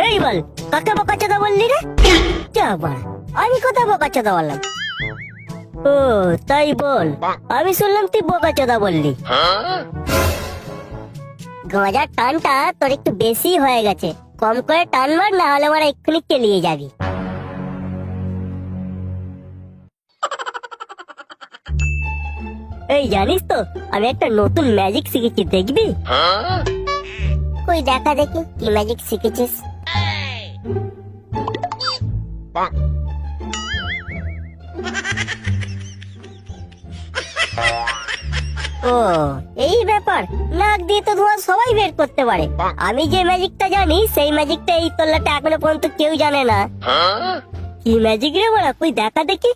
এই বল, কাকে বোকাচোদা বললি রে? যা বাড়া, আমি কোথায় বোকাচোদা বললাম? ও তাই বল, আমি শুনলাম তুই বোকাচোদা বললি। গাঁজার টানটা তোর একটু বেশি হয়ে গেছে, কম করে টান মার, না হলে মারা এক্ষুনি কেলিয়ে যাবি। এই জানিস তো, আমি একটা নতুন ম্যাজিক শিখেছি, দেখবি? কই দেখা দেখি, কি ম্যাজিক শিখেছিস? ও এই ব্যাপার, নাক দিয়ে তো ধোঁয়া সবাই বের করতে পারে। আমি যে ম্যাজিকটা জানি সেই ম্যাজিকটা এই তল্লাটা এখনো পর্যন্ত কেউ জানে না। কি ম্যাজিক রে বড়া, কই দেখা দেখি।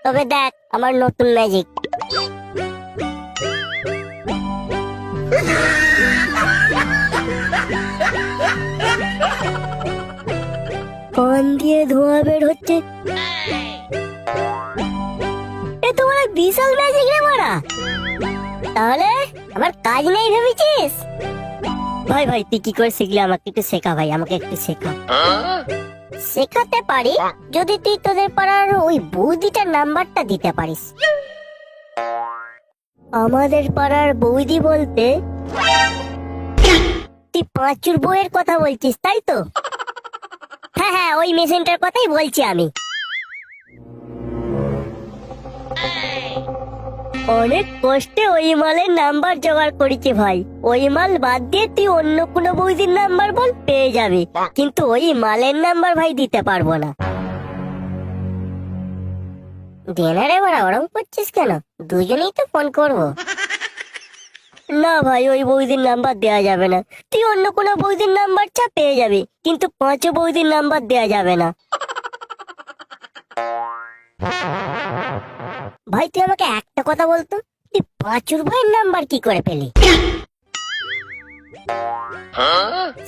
তবে দেখ আমার নতুন ম্যাজিক। কান দিয়ে ধোঁয়া বের হচ্ছে, এ তো বড় বিশাল ম্যাজিক রে বড়া। তাহলে আমার কাজ নেই ভেবেছিস? ভাই ভাই তুই কি করে শিখলি, আমাকে একটু শেখা ভাই, আমাকে একটু শেখা। শেখাতে পারি যদি তুই তোদের পাড়ার ওই বৌদিটার নাম্বারটা দিতে পারিস। আমাদের পাড়ার বৌদি বলতে তুই পাঁচুর বউয়ের কথা বলছিস তাই তো? হ্যাঁ হ্যাঁ, ওই মেশিনটার কথাই বলছি আমি। অনেক কষ্টে ওই মালের নাম্বার জোগাড় করেছি ভাই। ওই মাল বাদ দিয়ে তুই অন্য কোনো বৌদির নাম্বার বল, পেয়ে যাবি, কিন্তু ওই মালের নাম্বার ভাই দিতে পারবো না। দেনারে বড়া ওরম করছিস কেন? দুজনেই তো ফোন করবো। না ভাই, ওই বৌদির নাম্বার দেয়া যাবে না। তুই অন্য কোনো বৌদির নাম্বার চা, পেয়ে যাবি, কিন্তু পাঁচও বৌদির নাম্বার দেয়া যাবে না। ভাই তুই আমাকে একটা কথা বলতো, তুই পাঁচুর ভাইয়ের নাম্বার কি করে পেলি?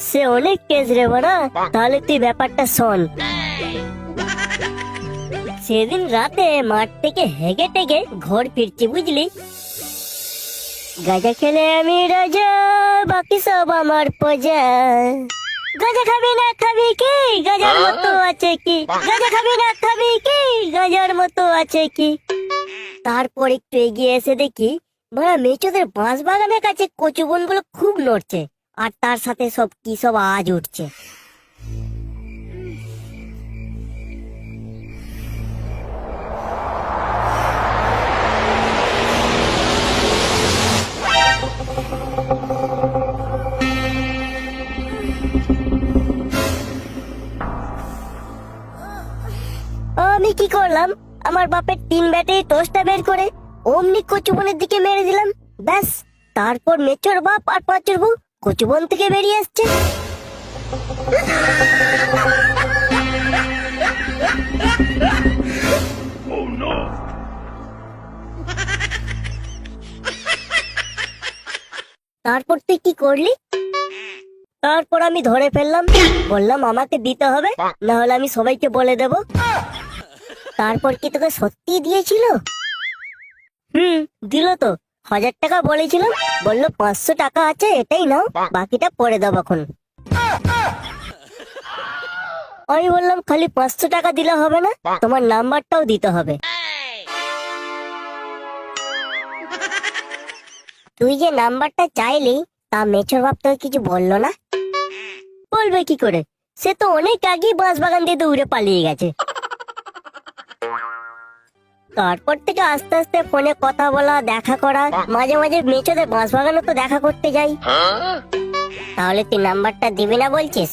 সে অনেক কেস রে বড়া। তাহলে তুই ব্যাপারটা শোন। সেদিন রাতে মাঠ থেকে হেগে টেগে ঘর ফিরছি, বুঝলি? গাঁজা খেলে আমি রাজা, বাকি সব আমার প্রজা। গাঁজা খাবি না খাবি কি, গাঁজার মতো আছে কি? গাঁজা খাবি না খাবি কি, গাঁজার মতো আছে কি? তারপর একটু এগিয়ে এসে দেখি বড় মেচোদের বাঁশ বাগানের কাছে কচু বনগুলো খুব নড়ছে, আর তার সাথে সব কি সব আওয়াজ উঠছে। আমি কি করলাম, আমার বাপের 3 ব্যাটারি টোস্টটা বের করে অমনি কচুবনের দিকে মেরে দিলাম। ব্যাস, তারপর মেচোর বাপ আর পাঁচুর বউ কচুবন থেকে বেরিয়ে আসছে। তারপর তুই কি করলি? তারপর আমি ধরে ফেললাম, বললাম আমাকে দিতে হবে, না হলে আমি সবাইকে বলে দেব। তারপর কি তোকে সত্যি দিয়েছিল? দিল তো। 1000 টাকা বলেছিলাম, বললো 500 টাকা আছে, এটাই নাও, বাকিটা পরে দেবো এখন। আমি বললাম খালি 500 টাকা দিলে হবে না, তোমার নাম্বারটাও দিতে হবে। তুই যে নাম্বারটা চাইলি, তা মেছোর বাপ তোকে কিছু বললো না? বলবে কি করে, সে তো অনেক আগেই বাঁশ বাগান দিয়ে দৌড়ে পালিয়ে গেছে। তারপর থেকে আস্তে আস্তে ফোনে কথা বলা, দেখা করা, মাঝে মাঝে মেচোদের বাঁশ বাগানে তো দেখা করতে যাই। তাহলে তুই নাম্বারটা দিবি না বলছিস?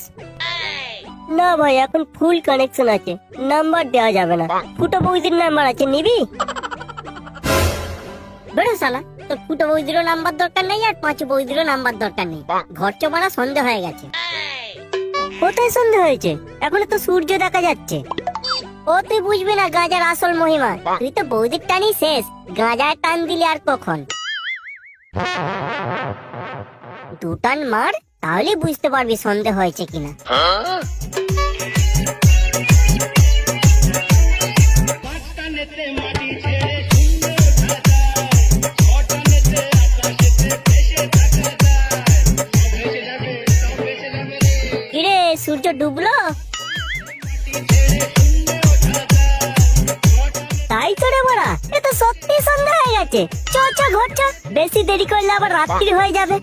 না ভাই, এখন ফুল কানেকশন আছে, নাম্বার দেওয়া যাবে না। ফুটো বৌদির নাম্বার আছে, নিবি? বেরো শালা, তোর ফুটো বৌদিরও নাম্বার দরকার নেই, আর পাঁচু বৌদিরও নাম্বার দরকার নেই। ঘর চোপাড়া সন্দেহ হয়ে গেছে। কোথায় সন্দেহ হয়েছে? এখনো তো সূর্য দেখা যাচ্ছে। ও তুই বুঝবি না গাঁজার আসল মহিমা। তুই তো বৌদির টানি শেষ, গাঁজায় টান দিলি আর কখন? 2 টান মার, তাহলে বুঝতে পারবি সন্দেহ হয়েছে কিনা। মাটি ছেড়ে সুন্দর তাই তো রে বড়া, এ তো সত্যি সন্ধ্যা হয়ে গেছে। চ চ ঘর চ, বেশি দেরি করলে আবার রাত্রি হয়ে যাবে।